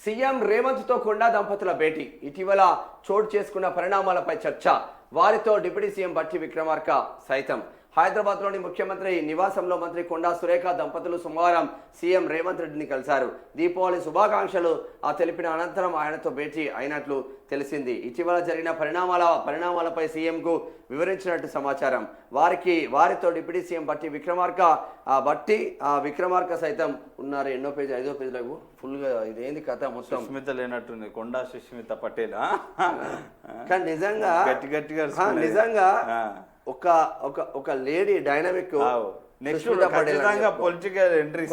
CM Revanth తో కొండా దంపతుల భేటీ ఇటీవల చోటు చేసుకున్న పరిణామాలపై చర్చ వారితో డిప్యూటీ సీఎం బట్టి విక్రమార్క సైతం హైదరాబాద్లోని ముఖ్యమంత్రి నివాసంలో మంత్రి కొండా సురేఖ దంపతులు సోమవారం సీఎం రేవంత్ రెడ్డిని కలిశారు. దీపావళి శుభాకాంక్షలు తెలిపిన అనంతరం ఆయనతో భేటీ అయినట్లు తెలిసింది. ఇటీవల జరిగిన పరిణామాలపై సీఎంకు వివరించినట్టు సమాచారం. వారితో డిప్యూటీ సీఎం బట్టి విక్రమార్క సైతం ఉన్నారు. ఎన్నో పేజీ 5వ పేజీలకు ఫుల్గా ఇదేంది కథ మొత్తం సుష్మిత లేనట్టుంది. కొండా సుష్మిత పటేల్ కానీ నిజంగా నిజంగా ఒక లేడీ డైనమిక్ పొలిటికల్ ఎంట్రీ.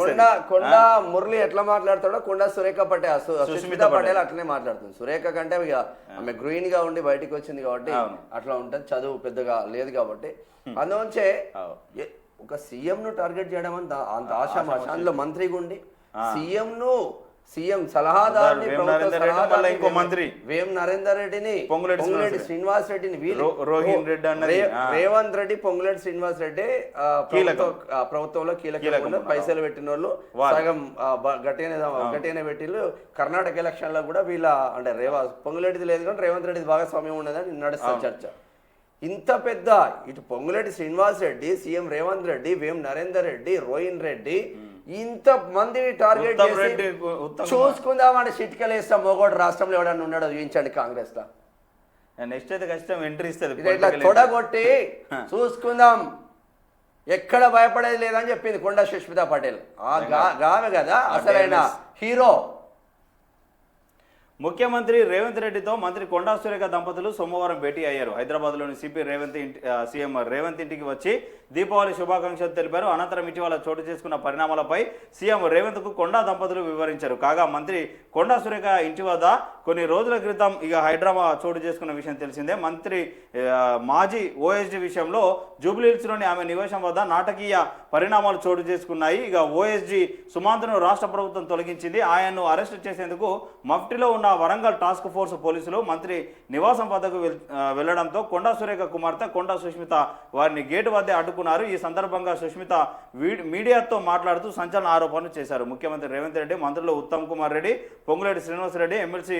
కొండా మురళి ఎట్లా మాట్లాడతాడో కొండా సురేఖ పటేల్ సుష్మిత పటేల్ అట్లనే మాట్లాడుతుంది. సురేఖ కంటే ఇక ఆమె గ్రీన్ గా ఉండి బయటకు వచ్చింది కాబట్టి అట్లా ఉంటది. చదువు పెద్దగా లేదు కాబట్టి అందులోంచే ఒక సీఎం ను టార్గెట్ చేయడం అంత ఆశామాష. అందులో మంత్రిగా ఉండి సీఎం సలహాదారుని ఇంకో మంత్రి వేం నరేందర్ రెడ్డిని పొంగులేటి శ్రీనివాస్ రెడ్డిని రోహిన్ రెడ్డి రేవంత్ రెడ్డి పొంగులేటి శ్రీనివాస్ రెడ్డి ప్రభుత్వంలో కీలక పైసలు పెట్టిన వాళ్ళు సగం గట్టిగానే పెట్టిళ్ళు. కర్ణాటక ఎలక్షన్ లో కూడా వీళ్ళ అంటే పొంగులేటిది లేదు కానీ రేవంత్ రెడ్డి భాగస్వామ్యం ఉన్నదని నడుస్తుంది చర్చ. ఇంత పెద్ద ఇటు పొంగులేటి శ్రీనివాస్ రెడ్డి, సీఎం రేవంత్ రెడ్డి, వేం నరేందర్ రెడ్డి, రోహిన్ రెడ్డి ఇంత మందిని టార్గెట్ చేసి చూసుకుందామని చిటికలు వేస్తాం. మొగోడు రాష్ట్రంలో ఎవడన్నా ఉన్నాడో చూపించండి కాంగ్రెస్ లో. నెక్స్ట్ అయితే ఖచ్చితంగా ఎంట్రీ ఇస్తుంది. ఇట్లా తొడగొట్టి చూసుకుందాం, ఎక్కడ భయపడేది లేదని చెప్పింది కొండా సుష్మిత పటేల్. గామె కదా అసలైన హీరో. ముఖ్యమంత్రి రేవంత్ రెడ్డితో మంత్రి కొండా సురేఖ దంపతులు సోమవారం భేటీ అయ్యారు. హైదరాబాద్లోని సీఎం రేవంత్ ఇంటికి వచ్చి దీపావళి శుభాకాంక్షలు తెలిపారు. అనంతరం ఇటీవల చోటు చేసుకున్న పరిణామాలపై సీఎం రేవంత్కు కొండా దంపతులు వివరించారు. కాగా మంత్రి కొండా సురేఖ ఇంటి వద్ద కొన్ని రోజుల క్రితం హైదరాబాద్ చోటు చేసుకున్న విషయం తెలిసిందే. మంత్రి మాజీ ఓఎస్డీ విషయంలో జూబ్లీహిల్స్లోని ఆమె నివాసం వద్ద నాటకీయ పరిణామాలు చోటు చేసుకున్నాయి. ఓఎస్డీ సుమాంత్ను రాష్ట్ర ప్రభుత్వం తొలగించింది. ఆయన్ను అరెస్టు చేసేందుకు మఫ్టీలో ఉన్న వరంగల్ టాస్క్ ఫోర్స్ పోలీసులు మంత్రి నివాసం వద్దకు వెళ్లడంతో కొండా సురేఖ కుమార్తె కొండా సుష్మిత వారిని గేటు వద్దే అడ్డుకున్నారు. ఈ సందర్భంగా సుష్మిత మీడియాతో మాట్లాడుతూ సంచలన ఆరోపణలు చేశారు. ముఖ్యమంత్రి రేవంత్ రెడ్డి, మంత్రులు ఉత్తమ్ కుమార్ రెడ్డి, పొంగులేటి శ్రీనివాస్ రెడ్డి, ఎమ్మెల్సీ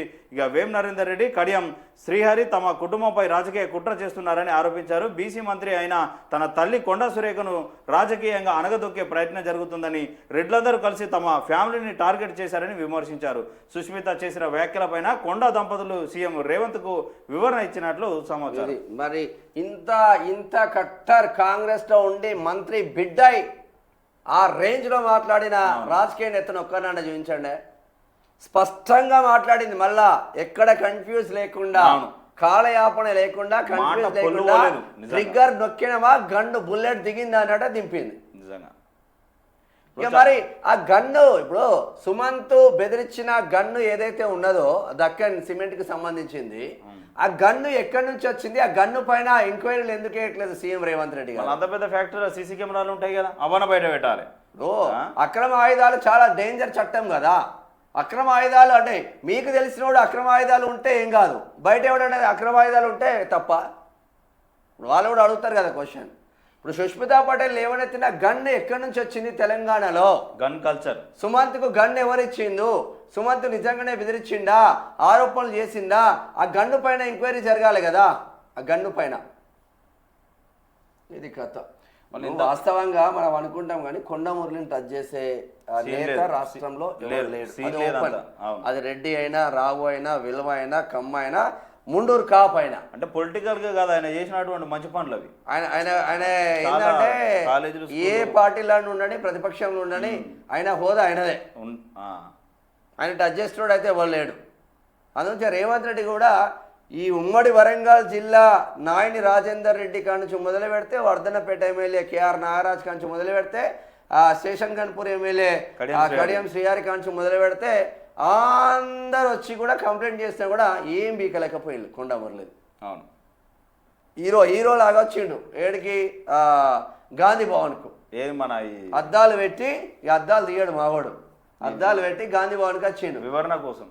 వేం నరేందర్ రెడ్డి, కడియం శ్రీహరి తమ కుటుంబంపై రాజకీయ కుట్ర చేస్తున్నారని ఆరోపించారు. బీసీ మంత్రి అయిన తన తల్లి కొండా సురేఖను రాజకీయంగా అనగదొక్కే ప్రయత్నం జరుగుతుందని, రెడ్లందరూ కలిసి తమ ఫ్యామిలీని టార్గెట్ చేశారని విమర్శించారు. సుష్మిత చేసిన వ్యాఖ్యలపైన కొండా దంపతులు సీఎం రేవంత్ కు వివరణ ఇచ్చినట్లు సమాచారం. మరి ఇంత కట్టర్ కాంగ్రెస్ లో ఉండి మంత్రి బిడ్డై ఆ రేంజ్ లో మాట్లాడిన రాజకీయ నేతను ఒక్కనన్నా చూపించండి. స్పష్టంగా మాట్లాడింది. మళ్ళా ఎక్కడ కన్ఫ్యూజ్ లేకుండా, కాలయాపన లేకుండా, కన్ఫ్యూజ్ లేకుండా ట్రిగ్గర్ నొక్కినవా గన్ను బుల్లెట్ దిగింది అన్నట్టు దింపింది. ఇక మరి ఆ గన్ను ఇప్పుడు సుమంత్ బెదిరించిన గన్ను ఏదైతే ఉన్నదో దక్కన్ సిమెంట్ కి సంబంధించింది, ఆ గన్ను ఎక్కడి నుంచి వచ్చింది, ఆ గన్ను పైన ఎంక్వైరీలు ఎందుకు వేయట్లేదు సీఎం రేవంత్ రెడ్డి గారు? అంత పెద్ద ఫ్యాక్టరీ సీసీ కెమెరాలు ఉంటాయి కదా, అవన్న బయట పెట్టాలి. అక్రమ ఆయుధాలు చాలా డేంజర్ చట్టం కదా. అక్రమ ఆయుధాలు అంటే మీకు తెలిసినోడు అక్రమ ఆయుధాలు ఉంటే ఏం కాదు, బయట ఎవడనేది అక్రమ ఆయుధాలు ఉంటే తప్ప. వాళ్ళు కూడా అడుగుతారు కదా క్వశ్చన్. ఇప్పుడు సుష్మితా పటేల్ లేవనెత్తిన గన్ ఎక్కడి నుంచి వచ్చింది తెలంగాణలో? Gun culture. సుమంత్కు గన్ ఎవరిచ్చిండు? సుమంత్ నిజంగానే బెదిరించిండా, ఆరోపణలు చేసిందా? ఆ గన్ను పైన ఎంక్వైరీ జరగాలి కదా. ఆ గన్ను పైన ఇది కథ. వాస్తవంగా మనం అనుకుంటాం కానీ కొండా మురళిని టచ్ చేసే నేత రాష్ట్రంలో లేడు. అది రెడ్డి అయినా, రావు అయినా, విలువ అయినా, కమ్మ అయినా, ముండూరు కాపు అయినా. అంటే పొలిటికల్ గా కాదు ఆయన చేసినటువంటి మంచి పనులు అవి. ఆయన ఏంటంటే ఏ పార్టీలో ఉండని, ప్రతిపక్షంలో ఉండని, ఆయన హోదా ఆయనదే. ఆయన టచ్ చేస్తున్నాడు అయితే ఎవరు లేడు. అందుకే రేవంత్ రెడ్డి కూడా ఈ ఉమ్మడి వరంగల్ జిల్లా నాయని రాజేందర్ రెడ్డి కాంచి మొదలు పెడితే, వర్ధనపేట ఎమ్మెల్యే కేఆర్ నాగరాజ్ కాంచి మొదలు పెడితే, స్టేషన్ గన్పూర్ ఎమ్మెల్యే కడియం శ్రీహరి కాంచి మొదలు పెడితే అందరు వచ్చి కూడా కంప్లైంట్ చేస్తే కూడా ఏం బీకలేకపోయింది కొండా మురళి. అవును, హీరో లాగా వచ్చిండు ఏడికి గాంధీ భవన్కు. ఏది మన అద్దాలు పెట్టి, ఈ అద్దాలు తీయడు మావాడు, అద్దాలు పెట్టి గాంధీ భవన్కి వచ్చిండు వివరణ కోసం,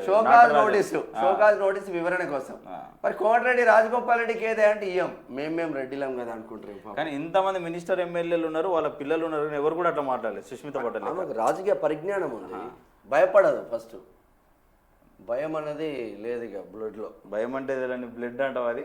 షోకాజ్ నోటీసు వివరణ కోసం. మరి కోమటిరెడ్డి రాజగోపాల్ రెడ్డికి ఏదే అంటే ఇయ్యం, మేము రెడ్డిలం కదా అనుకుంటారు. కానీ ఇంతమంది మినిస్టర్ ఎమ్మెల్యేలు ఉన్నారు, వాళ్ళ పిల్లలు ఉన్నారు, ఎవరు కూడా అట్లా మాట్లాడలేదు. సుష్మిత పటేల్ రాజకీయ పరిజ్ఞానం ఉంది, భయపడదు. ఫస్ట్ భయం అనేది లేదు ఇక బ్లడ్లో. భయం అంటే బ్లడ్ అంటావు అది.